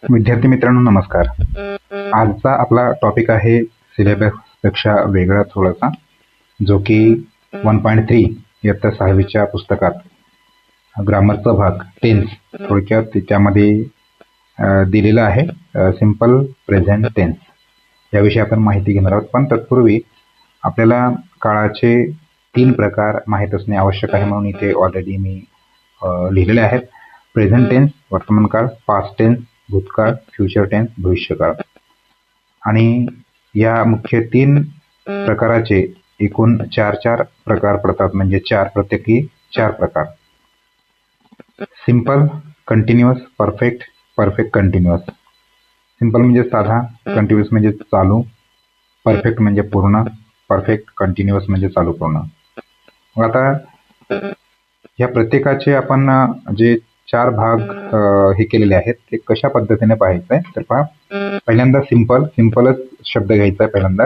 विद्यार्थी मित्रांनो नमस्कार. आजचा आपला टॉपिक आहे सिलेबस पेक्षा वेगळा थोडासा, जो की 1.3 इयत्ता 6वीच्या पुस्तकात ग्रामरचा भाग टेन्स थोडक्यात त्यामध्ये दिलेला आहे. सिंपल प्रेझेंट टेन्स याविषयी आपण माहिती घेणार आहोत. पण तत्पूर्वी आपल्याला काळाचे 3 प्रकार माहीत असणे आवश्यक आहे, म्हणून इथे ऑलरेडी मी लिहिलेले आहेत. प्रेझेंट टेन्स वर्तमान काळ, पास्ट टेन्स भूतकाळ, फ्युचर टेन्स भविष्यकाळ. आणि या मुख्य 3 प्रकाराचे एकूण 4 प्रकार पडतात, म्हणजे 4 प्रत्येकी 4 प्रकार. Simple, continuous, perfect, perfect continuous. Simple म्हणजे साधा, कंटिन्युअस म्हणजे चालू, परफेक्ट म्हणजे पूर्ण, परफेक्ट कंटिन्युअस म्हणजे चालू पूर्ण. मग आता या प्रत्येकाचे आपण जे 4 भाग हे केलेले आहेत ते कशा पद्धतीने पाहायचं आहे तर पहा. पहिल्यांदा सिंपलच शब्द घ्यायचा आहे पहिल्यांदा,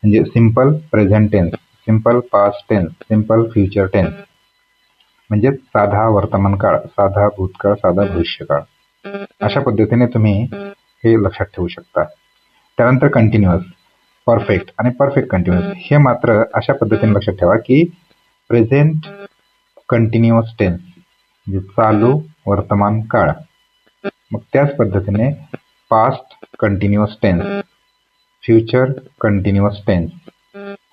म्हणजे simple present tense, simple past tense, simple future tense, म्हणजे साधा वर्तमान काळ, साधा भूतकाळ, साधा भविष्यकाळ. अशा पद्धतीने तुम्ही हे लक्षात ठेवू शकता. त्यानंतर कंटिन्युअस, परफेक्ट आणि परफेक्ट कंटिन्युअस हे मात्र अशा पद्धतीने लक्षात ठेवा की प्रेझेंट कंटिन्युअस टेन्स म्हणजे चालू वर्तमान काळ. मग त्याच पद्धतीने past continuous tense, future continuous tense.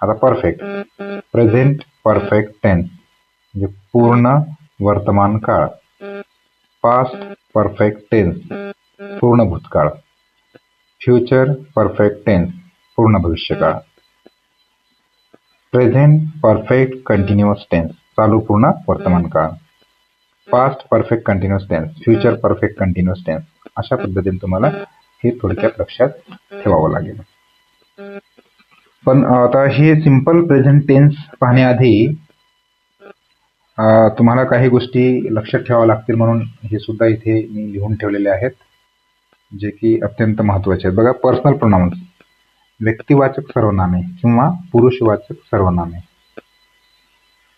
आता परफेक्ट, प्रेझेंट परफेक्ट टेन्स म्हणजे पूर्ण वर्तमान काळ, पास्ट परफेक्ट टेन्स पूर्ण भूतकाळ, फ्युचर परफेक्ट टेन्स पूर्ण भविष्यकाळ. प्रेझेंट परफेक्ट कंटिन्युअस टेन्स चालू पूर्ण वर्तमान काळ, past perfect continuous tense, future perfect continuous tense. अशा पद्धतीने तुम्हाला हे थोडक्यात लक्षात ठेवावं लागेल. पण आता हे सिंपल प्रेझेंट टेन्स पाहण्याआधी तुम्हाला काही गोष्टी लक्षात ठेवाव्या लागतील, म्हणून हे सुद्धा इथे मी लिहून ठेवलेले आहेत, जे की अत्यंत महत्वाचे आहेत. बघा, पर्सनल प्रोनाउन्स, व्यक्तिवाचक सर्वनामे किंवा पुरुषवाचक सर्वनामे.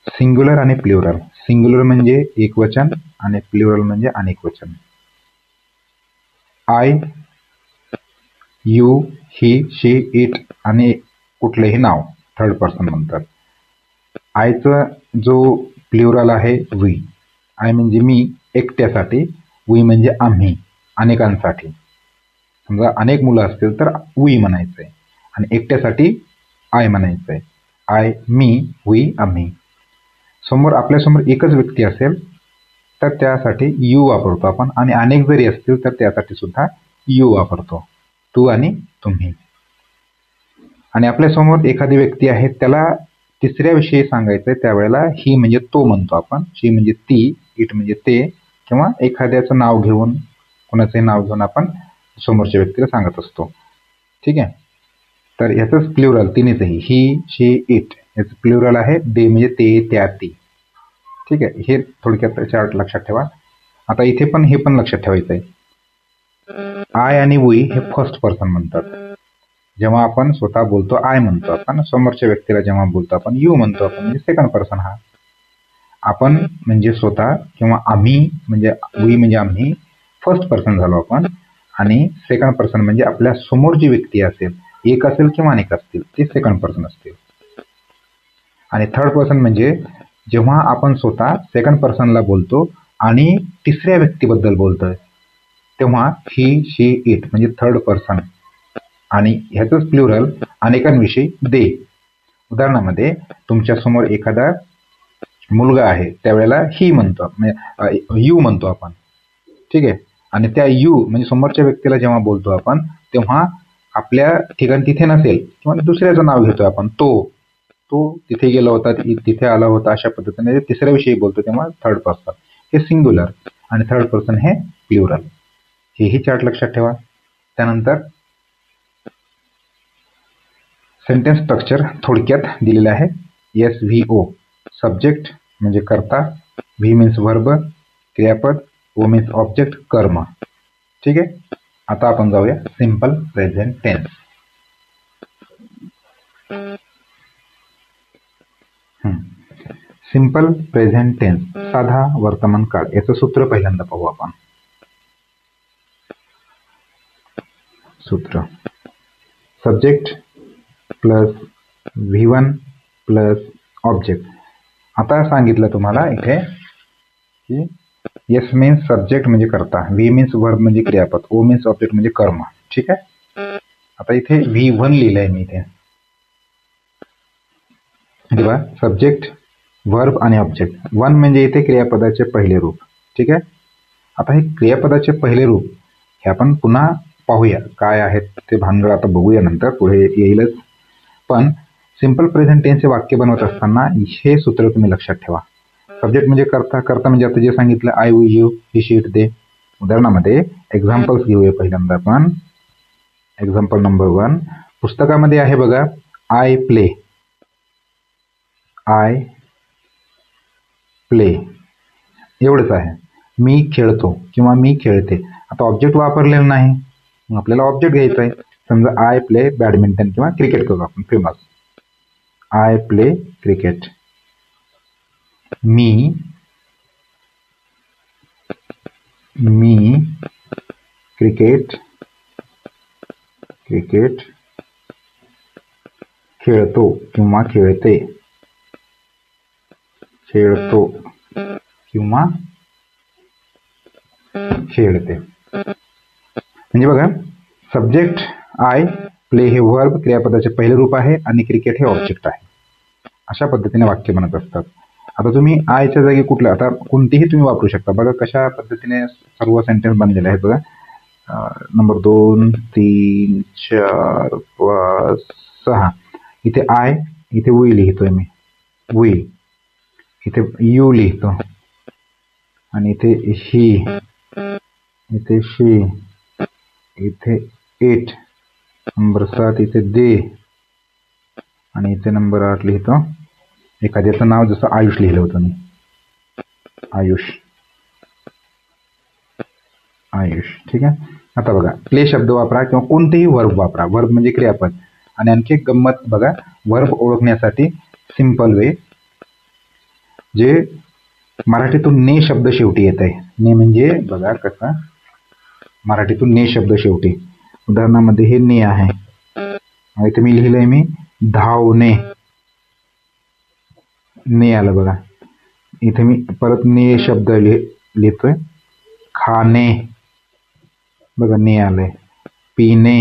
सिंग्युलर आणि प्लुरल. सिंग्युलर म्हणजे एकवचन आणि प्लुरल म्हणजे अनेकवचन. I, you, he, she, it आणि कुठलेही नाव थर्ड पर्सन म्हणतात. आयचा जो प्लुरल आहे वी. आय म्हणजे मी एकट्यासाठी, वी म्हणजे आम्ही अनेकांसाठी. समजा अनेक मुलं असतील तर वी म्हणायचंय आणि एकट्यासाठी आय म्हणायचंय. आय मी, वी आम्ही. आपल्यासमोर एकच व्यक्ती असेल तर त्यासाठी यू वापरतो आपण, आणि अनेक जरी असतील तर त्यासाठी सुद्धा यू वापरतो, तू आणि तुम्ही. आणि आपल्यासमोर एखादी व्यक्ती आहे, त्याला तिसऱ्या विषयी सांगायचंय, त्यावेळेला ही म्हणजे तो म्हणतो आपण, शी म्हणजे ती, इट म्हणजे ते, किंवा एखाद्याचं नाव घेऊन, कोणाचंही नाव घेऊन आपण समोरच्या व्यक्तीला सांगत असतो. ठीक आहे. तर याचंच प्लुरल तिन्हीचंही, ही, शी, इट याचं प्लुरल आहे दे म्हणजे ते, त्या, ती. ठीक आहे. हे थोडक्यात चार्ट लक्षात ठेवा. आता इथे पण हे पण लक्षात ठेवायचं आहे. आय आणि वी हे फर्स्ट पर्सन म्हणतात. जेव्हा आपण स्वतः बोलतो आय म्हणतो आपण, समोरच्या व्यक्तीला जेव्हा बोलतो आपण यू म्हणतो आपण, म्हणजे सेकंड पर्सन. हा आपण म्हणजे स्वतः, किंवा आम्ही म्हणजे वी म्हणजे आम्ही फर्स्ट पर्सन झालो आपण, आणि सेकंड पर्सन म्हणजे आपल्या समोर जी व्यक्ती असेल, एक असेल किंवा अनेक असतील, ते सेकंड पर्सन असतील. आणि थर्ड पर्सन म्हणजे जेव्हा आपण स्वतः सेकंड पर्सनला बोलतो आणि तिसऱ्या व्यक्तीबद्दल बोलतोय, तेव्हा ही, शी, इट म्हणजे थर्ड पर्सन, आणि ह्याचंच प्लुरल अनेकांविषयी दे. उदाहरणामध्ये तुमच्या समोर एखादा मुलगा आहे, त्यावेळेला ही म्हणतो, यू म्हणतो आपण. ठीक आहे. आणि त्या यू म्हणजे समोरच्या व्यक्तीला जेव्हा बोलतो आपण, तेव्हा आपल्या ठिकाणी तिथे नसेल किंवा दुसऱ्याचं नाव घेतो आपण, तो तिथे गेला होता, तिथे आला होता, अशा पद्धतीने तिसऱ्या विषयी बोलतो तेव्हा थर्ड पर्सन. हे सिंग्युलर आणि थर्ड पर्सन हे प्लुरल. हेही चार्ट लक्षात ठेवा. त्यानंतर सेंटेन्स स्ट्रक्चर थोडक्यात दिलेलं आहे. SVO, सब्जेक्ट म्हणजे कर्ता, व्ही मीन्स वर्ब, क्रियापद, ओ मीन्स ऑब्जेक्ट, कर्म. ठीक आहे. आता आपण जाऊया simple present tense. Simple present tense, साधा वर्तमान काळ, याचं सूत्र पहिल्यांदा पाहू आपण. सूत्र subject plus V1 plus object. आता सांगितलं तुम्हाला इथे की एस मीन्स सब्जेक्ट म्हणजे कर्ता, व्ही मीन्स वर्ब म्हणजे क्रियापद, ओ मीन्स ऑब्जेक्ट म्हणजे कर्म. ठीक आहे. आता इथे V1 लिहिलंय मी इथे. तेव्हा सब्जेक्ट वर्ब आणि ऑब्जेक्ट. वन म्हणजे इथे क्रियापदाचे पहिले रूप. ठीक आहे. आता हे क्रियापदाचे पहिले रूप हे आपण पुन्हा पाहूया काय आहेत ते भानगड आता बघूया, नंतर पुढे येईलच. पण सिंपल प्रेझेंट टेन्सचे वाक्य बनवत असताना हे सूत्र तुम्ही लक्षात ठेवा. सब्जेक्ट म्हणजे कर्ता, कर्ता म्हणजे आता जे सांगितलं I, we, you, he, she, it, they. उदाहरणामध्ये एक्झाम्पल्स घेऊया पहिल्यांदा आपण. एक्झाम्पल नंबर 1 पुस्तकामध्ये आहे बघा, आय प्ले. आय प्ले एवढंच आहे. मी खेळतो किंवा मी खेळते. आता ऑब्जेक्ट वापरलेलं नाही, मग आपल्याला ऑब्जेक्ट घ्यायचा आहे. समजा आय प्ले बॅडमिंटन किंवा क्रिकेट करू आपण famous. I play cricket. Me cricket खेळतो किंवा खेळते. खेळतो किंवा खेळते. म्हणजे बघा, सब्जेक्ट आय, प्ले हे वर्ब क्रियापदाचे पहिले रूप आहे आणि क्रिकेट हे ऑब्जेक्ट आहे. अशा पद्धतीने वाक्य बनत असतात. आता तुम्ही आयच्या जागी कुठलं, आता कोणतेही तुम्ही वापरू शकता. बघा कशा पद्धतीने सर्व सेंटेन्स बनलेले आहेत बघा. नंबर 2, 3, 4, 5, 6. इथे आय, इथे वी लिहितोय मी, वी. इथे यू लिहितो आणि इथे ही, इथे शी, इथे इट. नंबर 7 इथे दे आणि इथे नंबर 8 लिहितो एखाद्याचं नाव, जसं आयुष लिहिलं होतं मी, आयुष. ठीक आहे. आता बघा, प्ले शब्द वापरा किंवा कोणतेही वर्ब वापरा. वर्ब म्हणजे क्रियापद. आणि आणखी एक गंमत बघा, वर्ब ओळखण्यासाठी सिंपल वे, जे मराठीतून ने शब्द शेवटी येत आहे. ने म्हणजे बघा कसा, मराठीतून ने शब्द शेवटी. उदाहरणामध्ये हे ने आहे, इथे मी लिहिलंय मी धावणे. ने आलं बघा. इथे मी परत ने शब्द लिहितोय, खाणे. बघा ने आलंय. पिणे,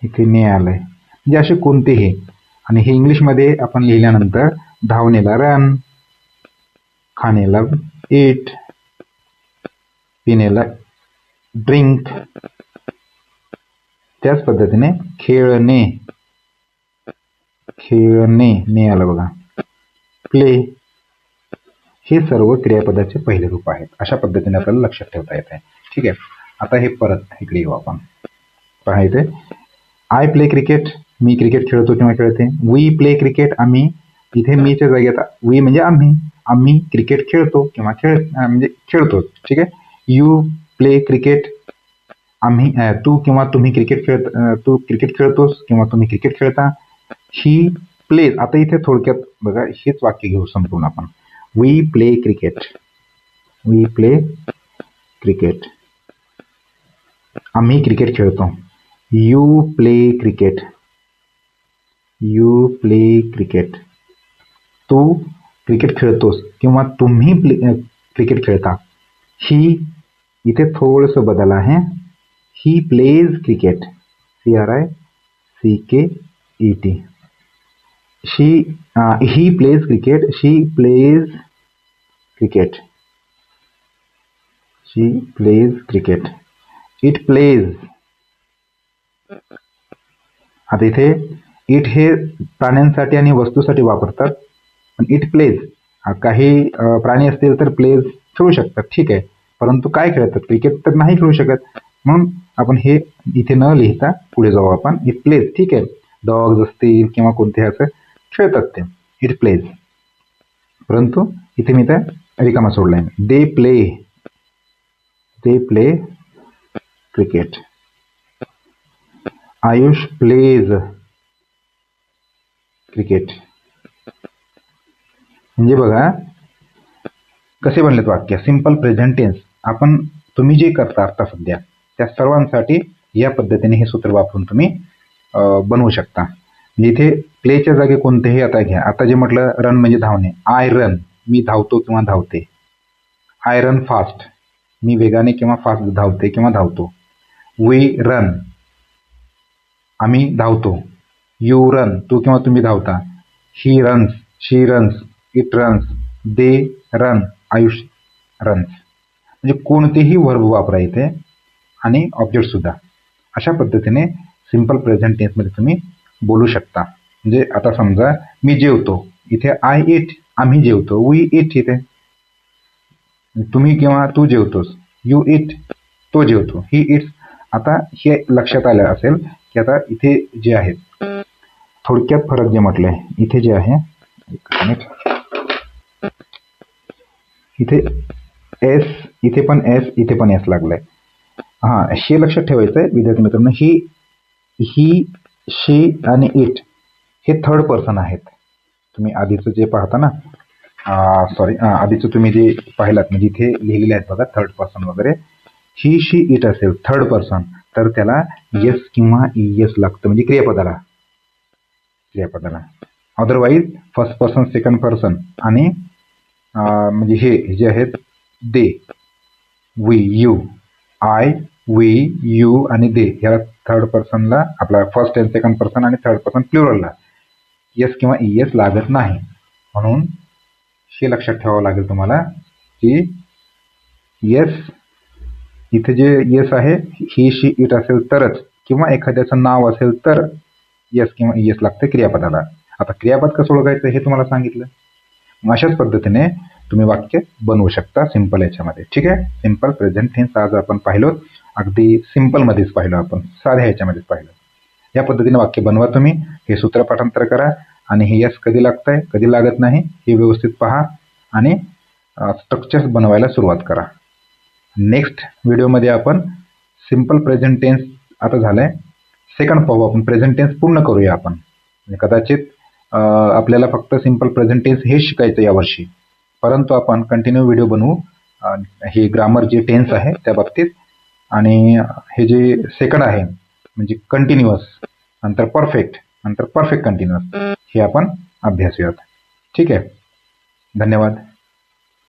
इथे ने आलंय. म्हणजे असे कोणतेही. आणि हे इंग्लिशमध्ये आपण लिहिल्यानंतर धावणेला रन, खाणेला ईट, पिण्याला ड्रिंक. त्याच पद्धतीने खेळणे, ने आलं बघा. प्ले, हे सर्व क्रियापदाचे पहिले रूप आहेत. अशा पद्धतीने आपल्याला लक्षात ठेवता येत आहे. ठीक आहे. आता हे परत इकडे येऊ आपण. पहा इथे I play cricket, me cricket खेळतो किंवा खेळते. वी प्ले क्रिकेट, आम्ही. इथे मीच्या जागी आता वी म्हणजे आम्ही क्रिकेट खेळतो किंवा म्हणजे खेळतो. ठीक आहे. यू प्ले क्रिकेट, आम्ही, तू किंवा तुम्ही क्रिकेट तू क्रिकेट खेळतोस किंवा तुम्ही क्रिकेट खेळता. He plays. आता इथे थोडक्यात बघा, हेच वाक्य घेऊ संपूर्ण आपण. We play cricket, we play cricket, आम्ही क्रिकेट खेळतो. You play cricket, you play cricket, तू क्रिकेट खेळतोस किंवा तुम्ही क्रिकेट खेळता. ही, इथे थोडस बदल आहे. He plays cricket, CRICKET. He plays cricket, she plays cricket, she plays cricket. It plays. आता इथे इट हे प्राण्यांसाठी आणि वस्तूसाठी वापरतात, पण इट प्लेज, काही प्राणी असतील तर प्लेज खेळू शकतात. ठीक आहे. परंतु काय खेळतात, क्रिकेट तर नाही खेळू शकत. म्हणून आपण हे इथे न लिहिता पुढे जाऊ आपण. It plays. ठीक आहे. डॉग्स असतील किंवा कोणते असं खेळतात ते, इट प्लेज. परंतु इथे मी तर रिकामा सोडलाय. They play cricket. Ayush plays cricket. म्हणजे बघा कसे बनलेत वाक्य. Simple present tense. तुम्ही जे करता आता सध्या त्या सर्वांसाठी या पद्धतीने हे सूत्र वापरून तुम्ही बनवू शकता. इथे प्लेच्या जागी कोणतेही आता घ्या. आता जे म्हटलं रन म्हणजे धावणे. आय रन, मी धावतो किंवा धावते. आय रन फास्ट, मी वेगाने किंवा फास्ट धावते किंवा धावतो. वी रन, आम्ही धावतो. यू रन, तू किंवा तुम्ही धावता. He runs, she runs, it runs, they run, Ayush runs. म्हणजे कोणतेही वर्ब वापरा इथे आणि ऑब्जेक्ट सुद्धा. अशा पद्धतीने सिंपल प्रेझेंट टेन्समध्ये तुम्ही बोलू शकता. म्हणजे आता समजा मी जेवतो, इथे आय इट, आम्ही जेवतो. वी इट, इथे तुम्ही किंवा तू जेवतोस. यू इट, तो जेवतो. ही इट्स. आता हे लक्षात आलं असेल की आता इथे जे आहेत थोडक्यात फरक जे म्हटलंय इथे जे आहे, एक मिनिट, इथे एस, इथे पण एस, इथे पण एस लागलाय. हा, हे लक्षात ठेवायचंय विद्यार्थी मित्रांनो. ही, शी आणि इट हे थर्ड पर्सन आहेत. तुम्ही आधीचं जे पाहता ना, आधीचं तुम्ही जे पाहिलात म्हणजे इथे लिहिलेले आहेत बघा थर्ड पर्सन वगैरे. ही, शी, इट असेल थर्ड पर्सन तर त्याला येस किंवा इएस लागतं, म्हणजे क्रियापदाला. Otherwise first person, second person आणि म्हणजे हे जे आहेत they, we, you, I, we, you आणि दे ह्या थर्ड पर्सनला, आपला फर्स्ट अँड सेकंड पर्सन आणि थर्ड पर्सन प्लुरलला येस किंवा इएस लागत नाही. म्हणून हे लक्षात ठेवावं लागेल तुम्हाला की येस, इथे जे येस आहे ही, शी, इट असेल तरच, किंवा एखाद्याचं नाव असेल तर येस किंवा इएस लागते क्रियापदाला. आता क्रियापद कसं ओळखायचं हे तुम्हाला सांगितलं. मग अशाच पद्धतीने तुम्ही वाक्य बनवू शकता सिंपल याच्यामध्ये. ठीक आहे. सिंपल प्रेझेंट टेन्स आज आपण पाहिलो, अगदी सिंपल मध्येच पाहिलं आपण, साध्या ह्याच्यामध्येच पाहिलं. या पद्धतीने वाक्य बनवा तुम्ही. हे सूत्र पाठांतर करा आणि हे यस कधी लागतंय कधी लागत नाही हे व्यवस्थित पहा आणि स्ट्रक्चर्स बनवायला सुरुवात करा. नेक्स्ट व्हिडिओमध्ये आपण सिंपल प्रेझेंट टेन्स आता झालंय, सेकंड पाहू आपण. प्रेझेंट टेन्स पूर्ण करूया आपण. कदाचित आपल्याला फक्त सिंपल प्रेझेंट टेन्स हे शिकायचं यावर्षी, परंतु आपण कंटिन्यू व्हिडिओ बनवू हे ग्रामर जे टेन्स आहे त्या बाबतीत, आणि हे जे सेकंड आहे म्हणजे कंटिन्युअस, नंतर परफेक्ट कंटिन्युअस हे आपण अभ्यासूयात. ठीक आहे. धन्यवाद.